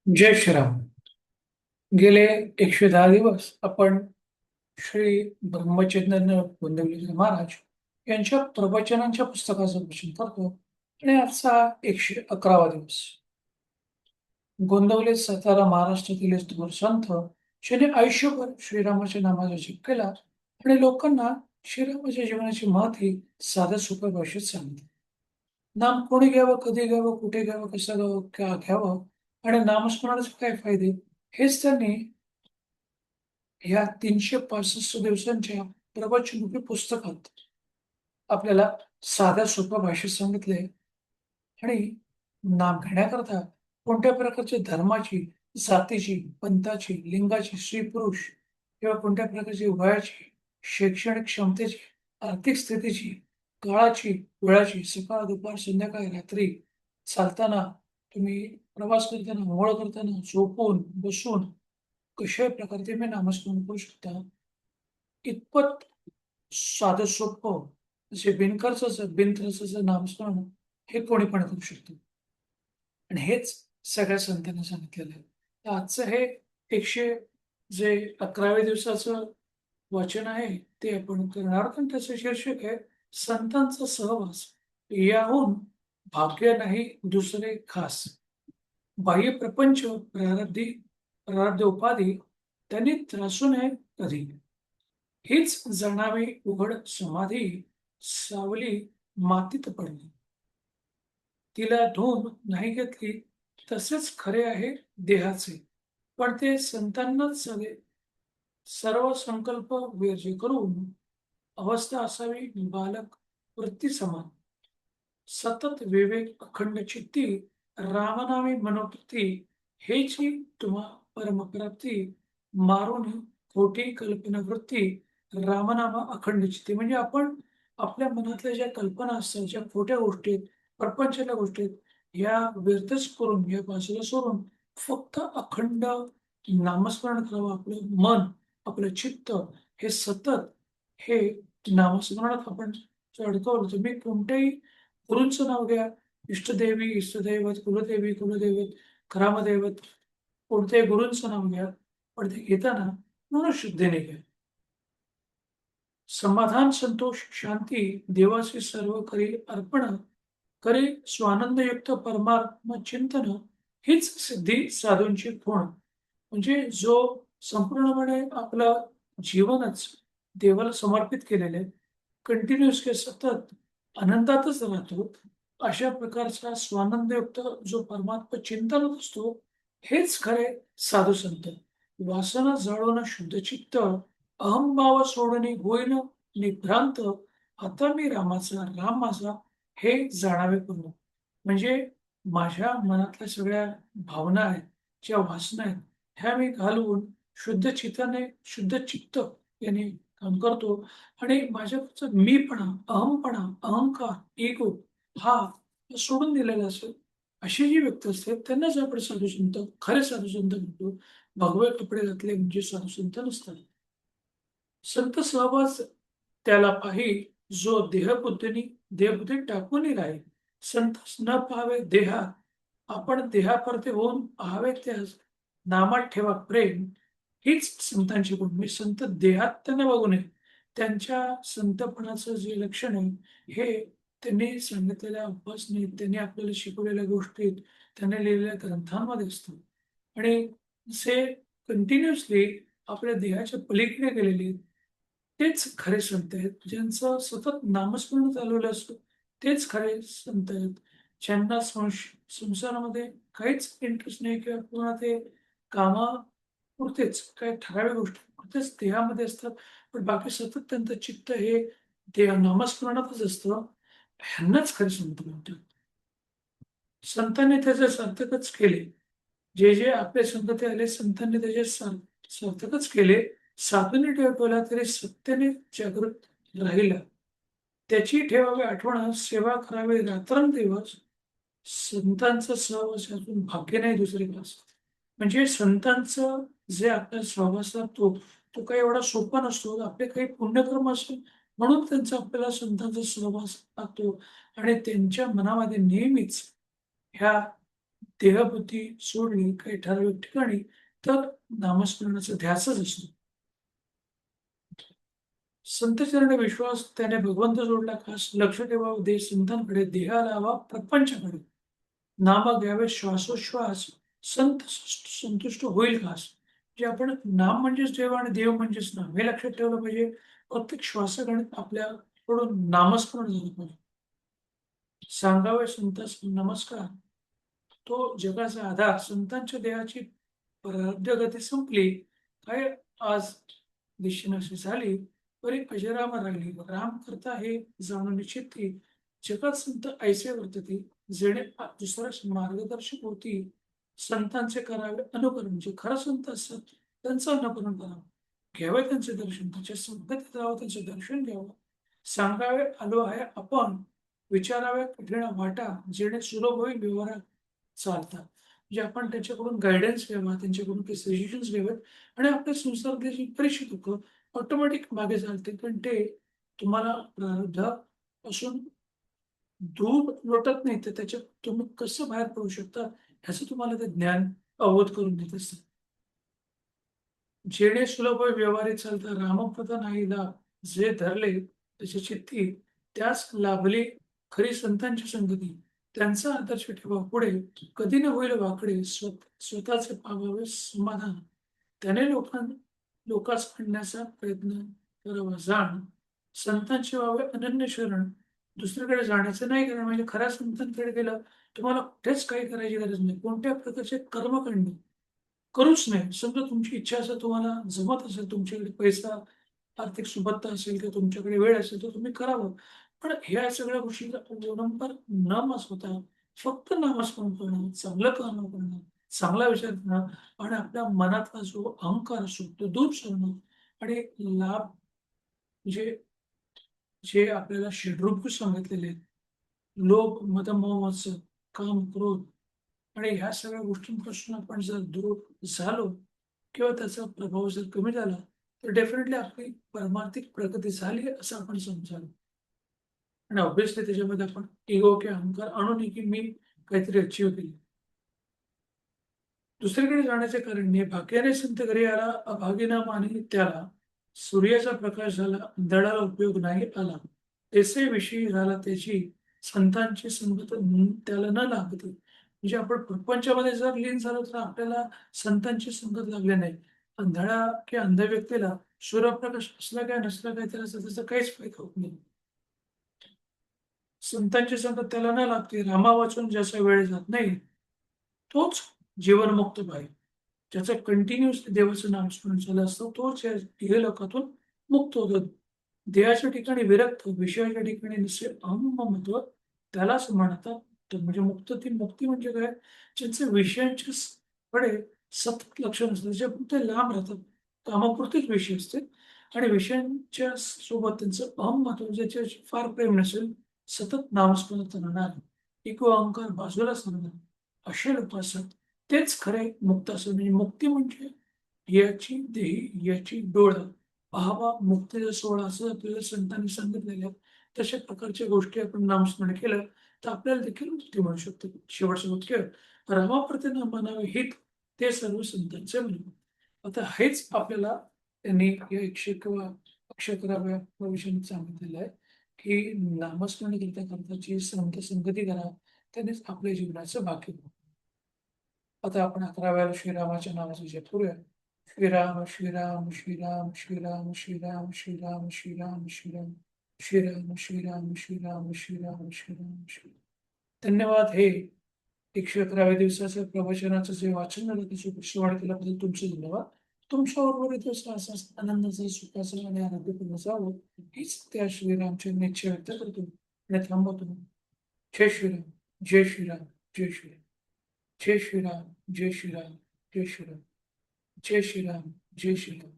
जय श्रीराम. गेले 110 दिवस आपण श्री ब्रह्मचैतन्य गोंदवलेकर महाराज यांच्या प्रवचनांच्या पुस्तकाचं वाचन करतो आणि आजचा 111वा दिवस. गोंदवले सातारा महाराष्ट्रातील एक थोर संत ज्याने आयुष्यभर श्रीरामाच्या नामाचा जप केला आणि लोकांना श्रीरामाच्या जीवनाची महती साध्या सोप्या भाषेत सांगितली. नाम कोणी घ्यावं, कधी घ्यावं, कुठे घ्यावं, कसं घ्यावं, का घ्यावं आणि नामस्मरणाचे काय फायदे, हेच त्यांनी ह्या 365 दिवसांच्या प्रवचनरूपी पुस्तकात आपल्याला साध्या सोप्या भाषेत सांगितले. आणि नाम घेण्याकरता कोणत्या प्रकारच्या धर्माची, जातीची, पंथाची, लिंगाची, स्त्री पुरुष किंवा कोणत्या प्रकारची वयाची, शैक्षणिक क्षमतेची, आर्थिक स्थितीची, काळाची, वेळाची, सकाळ, दुपार, संध्याकाळ, रात्री, चालताना, तुम्ही प्रवास करताना, अंघोळ करताना, झोपून, बसून कशाही प्रकारे तुम्ही नामस्मरण करू शकता. इतपत साधं सोपं जे बिनखर्चाचं, बिनत्रासाचं नामस्मरण हे कोणी पण करू शकतो. आणि हेच सगळ्या संतांनी सांगितलेलं आहे. तर आजचं हे 100 जे 11व्या दिवसाचं वाचन आहे ते आपण करणार आहोत आणि त्याचं शीर्षक आहे संतांचा सहवास. याहून भाग्य नाही दुसरे खास. बाह्य प्रपंच, प्रारब्ध उपाधी त्यांनी त्रासू नये कधी. हीच जाणावी उघड समाधी, सावली मातीत पडली. तिला धूम नाही घेतली तसेच खरे आहे देहाचे. पण ते संतांनाच सगळे सर्व संकल्प वर्ज्य करून अवस्था असावी बालक वृत्ती समान. सतत विवेक अखंड चित्ती, रामनामी मनोवृत्ती, हेची तुम्हा परमप्राप्ती. मारून खोटी कल्पना वृत्ती, रामनामा अखंड चित्ती. म्हणजे आपण आपल्या मनातल्या ज्या कल्पना असतात, ज्या खोट्या गोष्टी आहेत, प्रपंचाच्या गोष्टी आहेत, या व्यर्थच करून, या बाजूला सोडून फक्त अखंड नामस्मरण करावं. आपलं मन, आपलं चित्त हे सतत हे नामस्मरणात आपण अडकवलं तर मी कोणत्याही गुरूंचं नाव घ्या, इष्टदेवी, इष्टदैवत, कुलदेवी, कुलदैवत, ग्रामदैवत, कोणत्याही गुरूंचं नाव घ्या, पण ते घेताना मनोशुद्धीने घ्या. समाधान, संतोष, शांती देवाचे सर्व करी अर्पण, करे स्वानंदयुक्त परमात्म चिंतन, हीच सिद्धी साधूंची खूण. म्हणजे जो संपूर्णपणे आपलं जीवनच देवाला समर्पित केलेलं आहे, कंटिन्युअसली सतत आनंदातच राहतो, अशा प्रकारचा स्वानंदयुक्त जो परमात्मा चिंतन असतो, हेच खरे साधू संत. वासना जाळून शुद्ध चित्त, अहंभाव सोडणे होईन निभ्रांत, आता मी रामाचा, राम माझा, हे जाणावे पूर्ण. म्हणजे माझ्या मनातल्या सगळ्या भावना आहेत, ज्या वासना आहेत, ह्या मी घालवून शुद्ध चित्ताने, शुद्ध चित्त याने काम करतो आणि माझ्याकडचा मीपणा, अहमपणा, अहंकार, इगो हा सोडून दिलेला असेल. अशी जी व्यक्ती असते त्यांनाच आपण साधू संत, खरे साधू संत म्हणतो. भगवे कपडे घातले म्हणजे साधू संत नसतात. संत सहवास त्याला पाही, जो देहबुद्धी टाकून राहील. संतोष न पाहावे देहा, आपण देहापरते होऊन पाहावे त्यास. नामात ठेवा प्रेम, हीच संतांची गुण. मी संत देहात त्यांना बघू नये. त्यांच्या संतपणाचं जे लक्षण आहे हे त्यांनी सांगितलेल्या उपासनेत, त्यांनी आपल्याला शिकवलेल्या गोष्टीत, त्यांनी लिहिलेल्या ग्रंथांमध्ये असतं. आणि जे कंटिन्युअसली आपल्या देहाच्या पलीकडे गेलेले आहेत, तेच खरे संत आहेत. ज्यांचं सतत नामस्मरण चालवलं असतं, तेच खरे संत आहेत. ज्यांना संसारामध्ये काहीच इंटरेस्ट नाही किंवा पुन्हा ते कामापुरतेच काही ठराविक गोष्टींपुरतेच देहामध्ये असतात. पण बाकी सतत त्यांचं चित्त हे देह नामस्मरणातच असतं. ह्यांनाच खरे संत म्हणतात. संतांनी त्याचे सार्थकच केले. जे जे आपले संगती आले, संतांनी त्याचे सार्थकच केले. साधूने ठेवला तरी सत्याने जागृत राहिला. त्याची ठेवावी आठवण, सेवा करावी रात्रंदिवस. संतांचा सहवास यातून भाग्य नाही दुसरे खास. म्हणजे संतांचं जे आपल्या सहवास लागतो, तो काही एवढा सोपा नसतो. आपले काही पुण्यकर्म असतात म्हणून त्यांचा आपल्याला संतांचा सहवास लागतो आणि त्यांच्या मनामध्ये नेहमीच ह्या देहबुद्धी सोडली काही ठराविक ठिकाणी तर नामस्मरणाचा ध्यासच असतो. संतचरणी विश्वास त्याने भगवंत जोडला खास लक्ष ठेवावं देश संतांकडे देहाला हवा प्रपंचाकडे नाम घ्यावे श्वासोश्वास संतुष्ट होईल खास. जे आपण नाम म्हणजेच देव आणि देव म्हणजेच नाम हे लक्षात ठेवलं पाहिजे. प्रत्येक श्वासागणित आपल्याकडून नामस्मरण झालं पाहिजे. सांगावे संतास नमस्कार तो जगाचा आधार संतांच्या देहाची प्रारब्ध गती संपली काय आज दिशेनाशी झाली तरी अजरामर राहिली राम करता हे जाणून निश्चिती जगात संत ऐसे वर्तती जेणे दुसऱ्यास मार्गदर्शक होती संतांचे करावे अनुकरण जे खरं संत असतात त्यांचं अनुकरण करावं घ्यावे त्यांचे दर्शन त्याच्या संगतीत राहावं त्यांचे दर्शन घ्यावं सांगावे आलो आहे आपण विचाराव्या कठीण वाटा जेणे सुलभ होईल व्यवहारात चालतात म्हणजे आपण त्यांच्याकडून गायडन्स घ्यावा त्यांच्याकडून काही सजेशन्स घ्यावेत आणि आपल्या संसारातली बरीचशी लोक ऑटोमॅटिक मागे चालते पण ते तुम्हाला प्रारब्धापासून दूर लोटत नाही तर त्याच्यात तुम्ही कसं बाहेर पडू शकता ह्याचं तुम्हाला ते ज्ञान अवगत करून देत असतात जेणे सुलभ व्यवहारी चालता रामपद नाहीला जे धरले त्याची चित्ती त्यास लाभली खरी संतांची संगती त्यांचा आदर्श ठेवा पुढे कधी न होईल वाकडे स्वतःचे पावावे समाधान त्याने लोकांस आणण्याचा प्रयत्न करावा जाण संतांचे व्हावे अनन्य शरण दुसरीकडे जाण्याचं नाही कारण म्हणजे खऱ्या संतांकडे गेलं तुम्हाला कुठेच काही करायची गरज नाही कोणत्या प्रकारचे कर्मकांड करूच नाही. समजा तुमची इच्छा असेल, तुम्हाला जमत असेल, तुमच्याकडे पैसा, आर्थिक सुबत्ता असेल किंवा तुमच्याकडे वेळ असेल, तर तुम्ही करावं. पण ह्या सगळ्या गोष्टींचा अवलंब न होता फक्त नामस्मरण करणं, चांगलं कर्म करणं, चांगला विचार करणं आणि आपल्या मनातला जो अहंकार असतो, तो दूर सोडणं आणि लाभ जे जे आपल्याला षड्रूप सांगितलेले आहेत, लोभ, मद, मोह, मत्सर, काम, क्रोध आणि ह्या सगळ्या गोष्टींपासून आपण जर दूर झालो किंवा त्याचा प्रभाव जर कमी झाला, तर डेफिनेटली आपली परमार्थिक प्रगती झाली असं आपण समजावं. आणि ऑब्व्हियसली त्याच्यामध्ये आपण इगो किंवा अहंकार आणू नये, की मी काहीतरी अचीव्ह केलं. दुसरीकडे जाण्याचे कारण नाही. भाग्याने संत घरी आला, अभागी माने त्याला. सूर्याचा प्रकाश झाला, अंधळाला उपयोग नाही आला. तेचे विषयी झाला त्याची संतांची संगत त्याला न लागते. म्हणजे आपण प्रपंचामध्ये जर लीन झालो तर आपल्याला संतांची संगत लागली नाही. अंधळा किंवा अंध व्यक्तीला सूर्यप्रकाश असला काय नसला काय त्याचा काहीच फायदा होत नाही. संतांची संगत त्याला न लागते. रामा वाचून ज्याचा वेळ जात नाही, तोच जीवनमुक्त भाई. ज्याचं कंटिन्युअसली देवाचं नामस्मरण चालू असतं, तोच या इहलोकातून मुक्त होतो. देहाच्या ठिकाणी विरक्त, विषयाच्या ठिकाणी नसे अहममत्व त्यालाच म्हणतात. तर म्हणजे मुक्ती म्हणजे काय? ज्यांचं विषयांच्या कडे सतत लक्ष नसतं, त्याच्यातून ते लांब राहतात. कामापुरतेच विषय असते आणि विषयांच्या सोबत त्यांचं अहममत्व ज्याच्याशी फार प्रेम नसेल, सतत नामस्मरणात राहणार, इको अहंकार बाजूला सरणार, असे लोक असतात. तेच खरे मुक्त असतात. म्हणजे मुक्ती म्हणजे याची देही, याची डोळं, पाहावा मुक्तीचा सोहळा असं आपल्याला संतांनी सांगितलेलं आहे. तशा प्रकारच्या गोष्टी आपण नामस्मरण केलं, तर आपल्याला देखील मुक्ती मिळू शकते. शेवटचं वाक्य, "रामाप्रती न मानावे हित, ते सर्व संतांचे म्हणे." आता हेच आपल्याला त्यांनी या 100 किंवा 111व्या प्रवचनात सांगितलेलं आहे, की नामस्मरण करता करताची संत संगती करा, त्यानेच आपल्या जीवनाचं भाग्य होतं. आता आपण 11व्या श्रीरामाच्या नावाचा जप करूया. श्रीराम, श्रीराम, श्रीराम, श्रीराम, श्रीराम, श्रीराम, श्रीराम, श्रीराम, श्रीराम, श्रीराम, श्रीराम, श्रीराम, श्रीराम, श्रीराम. धन्यवाद. हे 111व्या दिवसाचं प्रवचनाचं जे वाचन झालं त्याची श्रवण केल्याबद्दल तुमचे धन्यवाद. तुमच्याबरोबर दिवस असाच आनंदाचा, सुखाचा आणि आरोग्यपूर्ण जावं हीच त्या श्रीरामचंद्र इच्छा व्यक्त करतो आणि थांबवतो. जय श्रीराम, जय श्रीराम, जय श्रीराम. जय श्रीराम, जय श्रीराम, जय श्रीराम. जय श्रीराम, जय श्रीराम.